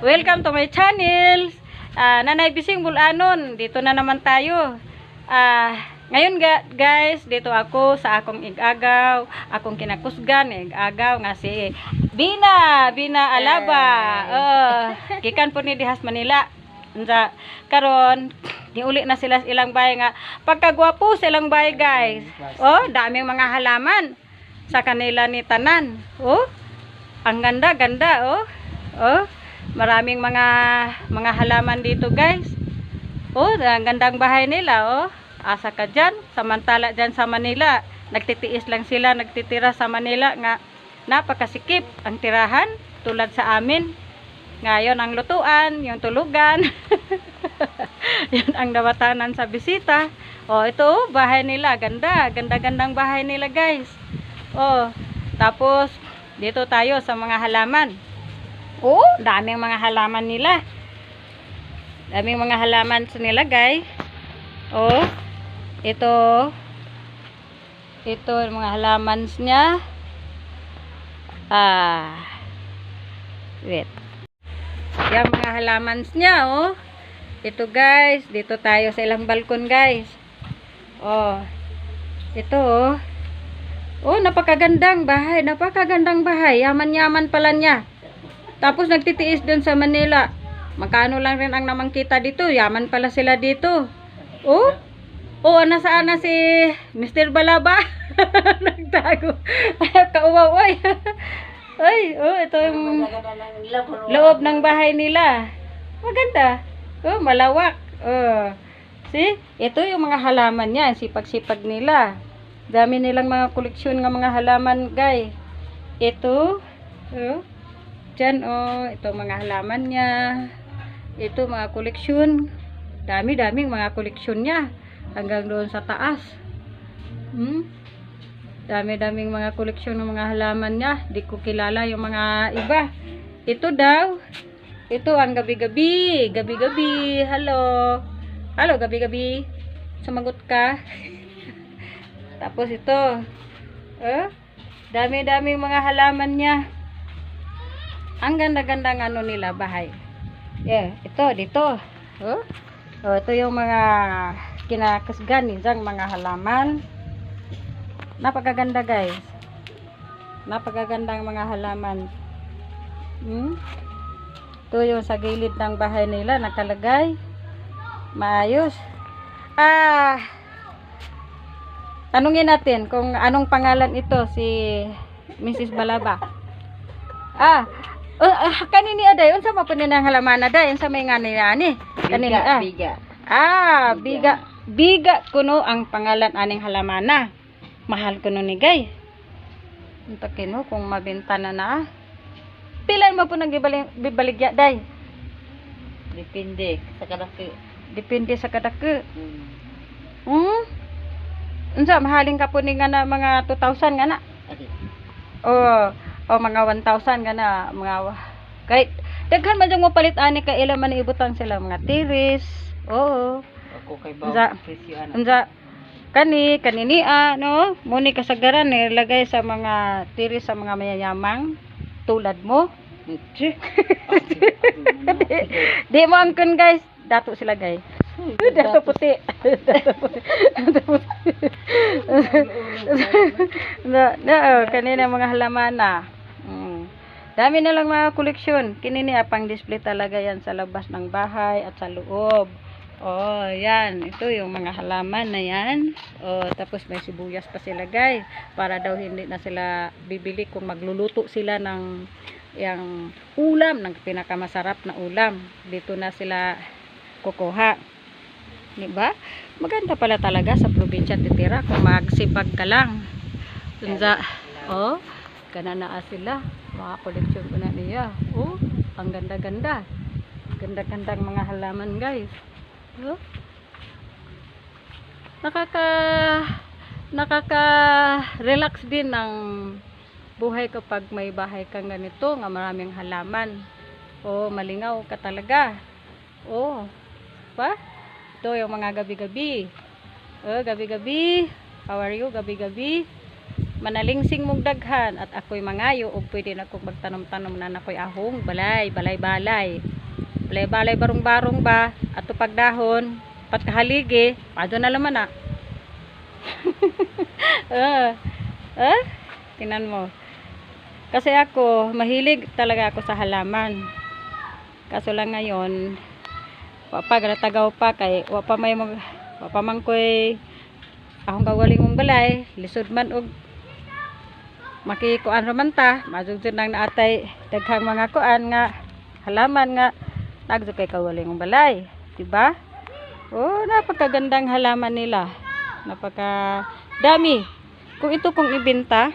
Welcome to my channel. Nanay Bising Bulanon. Dito na naman tayo. Ngayon guys, dito ako sa akong igagaw, akong kinakusgan, igagaw nga si Bina Alaba. Gikan po ni Dihas Manila. Karon niuli na sila ilang bay nga pagkagwapo silang bay guys. Oh, daming mga halaman sa kanila ni tanan. Oh, ang ganda oh. Oh, maraming mga halaman dito guys. Oh, ang gandang bahay nila oh. Asa ka dyan, samantala dyan sa Manila nagtitiis lang sila, nagtitira sa Manila nga napakasikip ang tirahan tulad sa amin. Ngayon ang lutuan, yung tulugan. Yan ang dawatanan sa bisita. Oh, ito oh, bahay nila, gandang bahay nila guys. Oh, tapos dito tayo sa mga halaman. Oh, daming mga halaman nila. Daming mga halaman sa nila, guys. Oh, ito mga halaman niya. Wait. Yan mga halaman niya, oh. Ito, guys. Dito tayo sa ilang balkon, guys. Oh. Ito, oh. Oh, napakagandang bahay. Yaman-yaman pala niya. Tapos nagtitiis dun sa Manila. Magkano lang rin ang namangkita dito. Yaman pala sila dito. Oh, nasaan na si Mr. Balaba? Nagtago. Kauwaw, oy. Ay, oh, ito yung loob ng bahay nila. Maganda. Oh, malawak. Oh. See? Ito yung mga halaman niya. Sipag-sipag nila. Dami nilang mga koleksyon ng mga halaman, guys. Ito. Oh. Diyan, oh, ito mga halaman niya. Ito mga koleksyon. Dami-daming mga koleksyon niya. Hanggang doon sa taas. Dami-daming mga koleksyon ng mga halaman niya. Di ko kilala yung mga iba. Ito daw. Ito ang gabi-gabi. Gabi-gabi. Hello. Hello, gabi-gabi. Sumagot ka. Tapos ito. Dami-daming mga halaman niya. Ang ganda-gandang ano nila bahay. Yeah, ito dito. Oh, ito yung mga kinakasgan niyang mga halaman. Napakaganda guys. Napakagandang mga halaman. Ito yung sa gilid ng bahay nila nakalagay. Maayos. Tanungin natin kung anong pangalan ito si Mrs. Balaba. Kanini aday unsa man punin ang halaman aday unsa may ngani ani kanini biga kuno ang pangalan aning halamana. Mahal kuno ni gay unta kino kung mabenta na pilan mo po nagibaligya day depende sa kadake unsa mahaling ka po ni nga na mga 2,000 nga na o mga 1,000 gana mga kahit daghan man jung mapalit ani kay ila man ibutang sila mga tiris. Oo. Ako kay ba unsa kanini no muni kasagaran nilagay sa mga tiris sa mga mayayamang tulad mo. Di mo angkon guys, dato sila guys. Dato puti. Kanina mga halaman na. Dami na lang mga koleksyon. Kinini pang display talaga yan sa labas ng bahay at sa loob. Oh, yan. Ito yung mga halaman na yan. Oh, tapos may sibuyas pa sila guys. Para daw hindi na sila bibili kung magluluto sila ng yung ulam, ng pinakamasarap na ulam. Dito na sila kukuha. Diba? Maganda pala talaga sa probinsya titira kung magsipag ka lang. Unsa, oh, kanana sila. Mga koleksyon ko na niya. Oh, ang ganda-ganda. Ganda-gandang mga halaman, guys. Oh. Nakaka-relax din ng buhay kapag may bahay kang ganito, nga maraming halaman. Oh, malingaw ka talaga. Oh, pa? Ito yung mga gabi-gabi. Oh, gabi-gabi. How are you, gabi-gabi? Manalingsing mong daghan at ako'y mangayo o pwede na kong magtanom-tanom na ako'y ahong balay. balay barong-barong ba ato pagdahon pagkahaligi pado na laman na. Tingnan mo. Kasi ako, mahilig talaga ako sa halaman. Kaso lang ngayon, pag natagaw pa kay wapa man koy akong kawalingong balay, lisod man og makikuan raman ta, majugjud nang naatay daghang mga kuan nga halaman nga nagdo kay kawalingong balay, diba? Oh, napakagandang halaman nila. Napaka dami. Kung ibenta,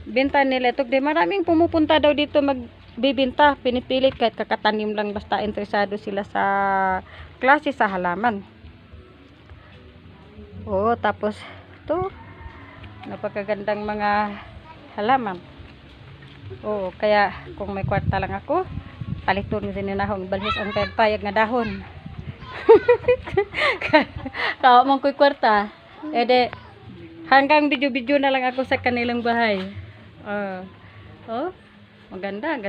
benta nila ito. Di maraming pumupunta daw dito magbibenta. Pinipilit kahit kakatanim lang basta interesado sila sa klase sa halaman. Oo, tapos ito napakagandang mga halaman. Oo, kaya kung may kwarta lang ako, paliton din ninahong balhis ang payag nga dahon. Kawa man ko'y kwarta. Ede hanggang video-video na lang ako sa kanilang bahay. Oh, magandang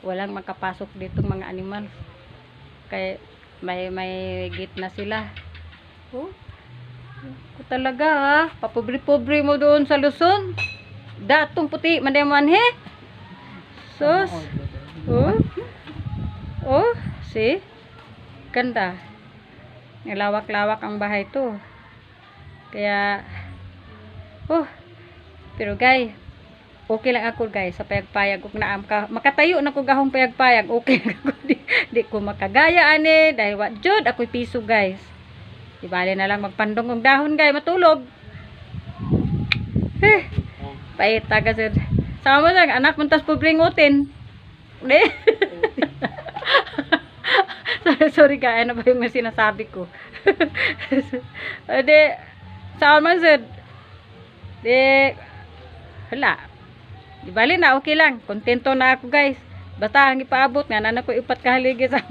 walang makapasok dito mga animal. Kaya may gate na sila. Talaga ha, papobre-pobre mo doon sa Luzon. Datong puti mandeman he. Sus. See? Ganda. Lawak-lawak ang bahay to. Kaya pero guys, okay lang ako guys sa payag-payag ug naam ka makatayo na ko gahong payag-payag, okay lang ako. Di ko makagaya ani dahil wa jud ako'y piso guys. Di bali na lang magpandong og dahon guys matulog. Paita kasi sama lang anak muntas pobringutin. Di. sorry guys, ano ba yung sinasabi ko? Di sama sad. Di hala. Di bali na okay lang. Kontento na ako guys. Basta ang ipaabot nga na ko ipat kahaligi sa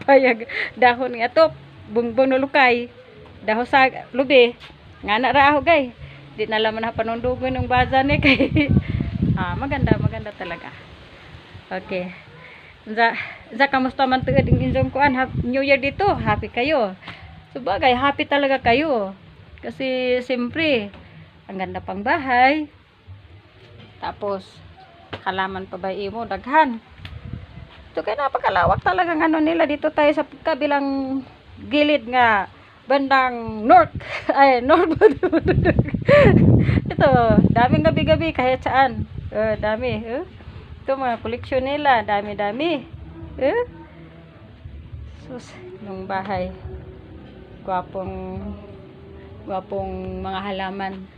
payag dahon nga to. Bungbong no lukay. Dahon sa lubi. Nga na ra ako guys. Di na laman na panundugon ng baza ni kay maganda talaga. Okay. Za kamusta man tuod ang inyong kuan New Year dito? Happy kayo. Subagay happy talaga kayo. Kasi siyempre ang ganda pang bahay. Tapos halaman pa ba imo daghan. Ito kaya napakalawak talaga ng ano nila dito tayo sa kabilang gilid nga bandang north. Ay, north. Ito, daming gabi-gabi kahit saan. Dami. Ito mga koleksyon nila, dami-dami. Sus, yung bahay. Gwapong mga halaman.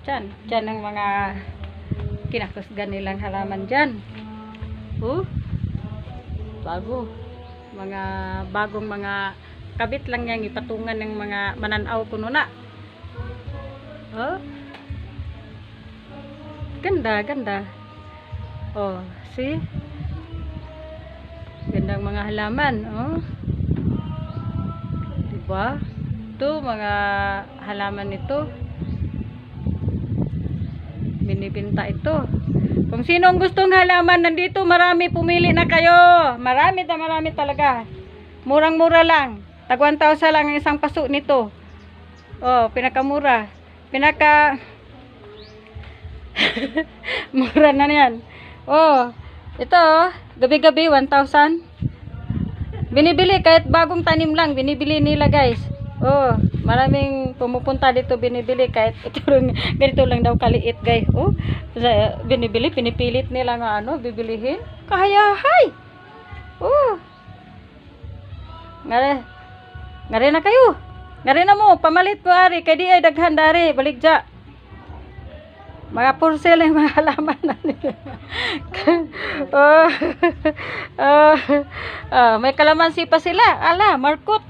Diyan ang mga kinakusgan nilang halaman dyan. Bago. Bagong mga kabit lang yang ipatungan ng mga mananaw kuno na. Ganda. See? Gandang mga halaman, diba? Ito, mga halaman nito. Binibenta ito. Kung sinong gustong halaman, nandito marami, pumili na kayo. Marami talaga. Murang-mura lang. Tag 1,000 lang ang isang paso nito. Pinakamura. Mura na yan. Ito, gabi-gabi 1,000. Binibili kahit bagong tanim lang, binibili nila guys. Maraming pumupunta dito binibili kahit ganito lang daw kaliit guys. Binibili, pinipilit nila nga bibilihin. Kahayahay. Ngare na kayo. Ngare na mo, pamalit ko ari kay di ay daghan dari, baligja. Mga porcel yung mga halaman na nila. May kalamansi pa sila. Ala, markot.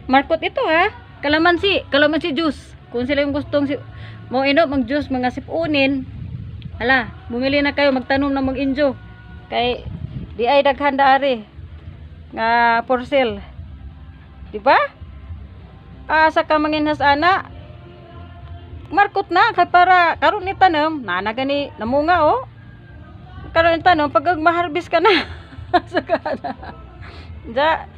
Markot ito ha. Kalamansi juice. Kung sila yung gustong mo mag-juice, mga sipunin. Ala, bumili na kayo, magtanom na mag-injo. Kay di ay daghan dari nga porcel. Diba? Sa kamanginhas ana. markot na kay para karon ni tanom na gani namunga oh. Karon ni tanom pag ma-harvest ka na. Saka ja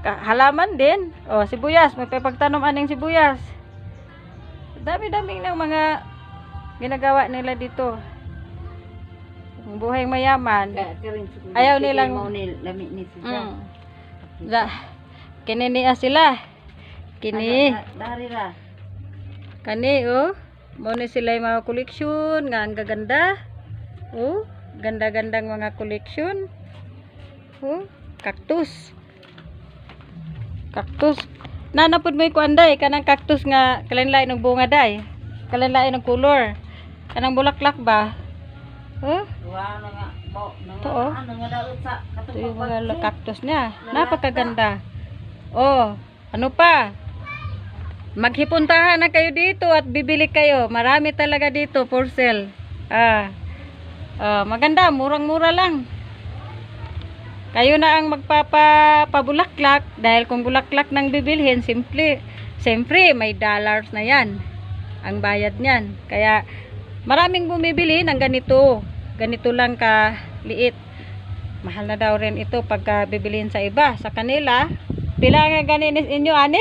halaman din. Oh, sibuyas, magpapagtanom aning sibuyas. Dami-daming ng mga ginagawa nila dito. Ang buhay mayaman. Ayaw nilang kini niya sila. Kini. Kani oh. Mo ni sila yung mga koleksyon nga ang gaganda. Oh, ganda-gandang mga koleksyon. Oh, cactus. Cactus. Nanapod mo yung kuanday kanang cactus nga kalinlain ng bunga day. Kalinlain ng color. Kanang bulaklak ba? Oh? Ito oh. Ito yung mga cactus niya. Napakaganda. Oh, ano pa? Maghipuntahan na kayo dito at bibili kayo. Marami talaga dito for sale. Maganda, murang-mura lang. Kayo na ang magpapabulaklak dahil kung bulaklak nang bibilhin, siyempre may dollars na yan. Ang bayad niyan. Kaya maraming bumibili ng ganito. Ganito lang ka liit. Mahal na daw rin ito pagka bibilihin sa iba. Sa kanila, pila nga ganinis inyo, ane?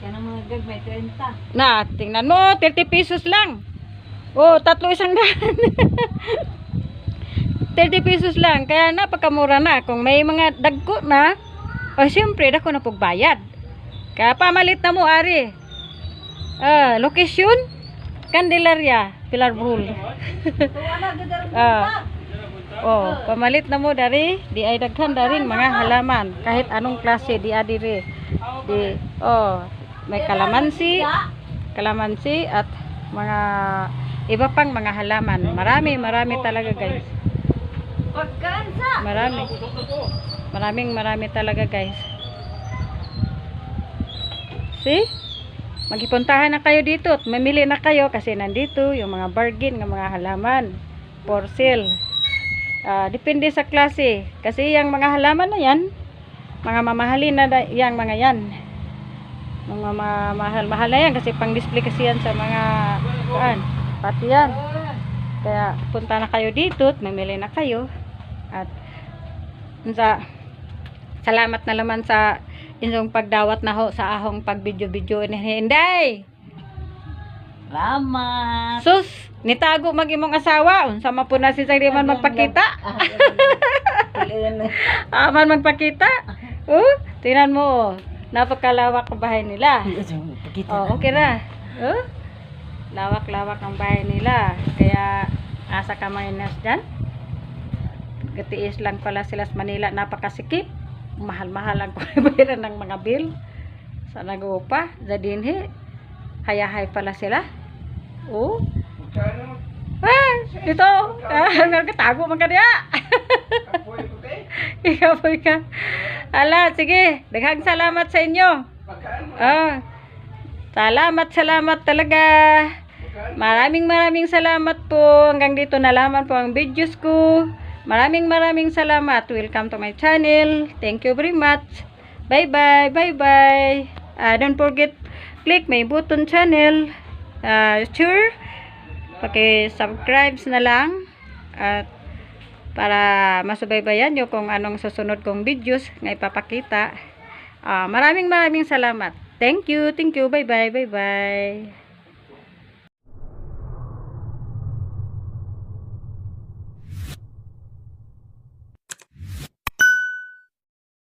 Yan ang mga gagmay, 30. Na, tingnan mo, 30 pesos lang. Oh, 3 isang daan. 30 pesos lang. Kaya napakamura na. Kung may mga dagko na, oh, siyempre, dako na pagbayad. Kaya pamalit na mo, ari. Location, Candelaria, Pilar Bull. Pamalit na mo dari. Di ay daghan daring mga halaman. Kahit anong klase, di adire. May kalamansi at mga iba pang mga halaman. Marami talaga guys. Marami talaga guys. See? Maghipuntahan na kayo dito at mamili na kayo kasi nandito yung mga bargain ng mga halaman for sale. Depende sa klase kasi yung mga halaman na yan, mga mamahalin na yang mga yan. Mga mahal na yan kasi pang display kasi yan sa mga pati yan. Kaya punta na kayo dito at mamili na kayo. At salamat na naman sa inyong pagdawat na ho sa ahong pag-video-video ni Hinday. Salamat. Sus, nitago mag-imong asawa. Unsa man po na si man magpakita. Man magpakita. Tingnan mo. Napakalawak ang bahay nila. Okay na. Lawak-lawak ang bahay nila. Kaya asa ka mainas dyan. Gatiis lang pala sila sa Manila. Napakasikip. Mahal-mahal ang pagbayaran ng mga bill. Sa nag-upa. Zadinhi. Hayahay pala sila. Dito. Nagkatago man ka niya. Ikapoy ka. Ala, sige. Daghang salamat sa inyo. Salamat talaga. Maraming salamat po. Hanggang dito na lamang po ang videos ko. Maraming salamat. Welcome to my channel. Thank you very much. Bye-bye. Bye-bye. Don't forget, click my button channel. Sure. Paki-subscribe na lang. At para masubaybayan nyo kung anong susunod kong videos na ipapakita. Maraming salamat. Thank you. Bye-bye. Bye-bye.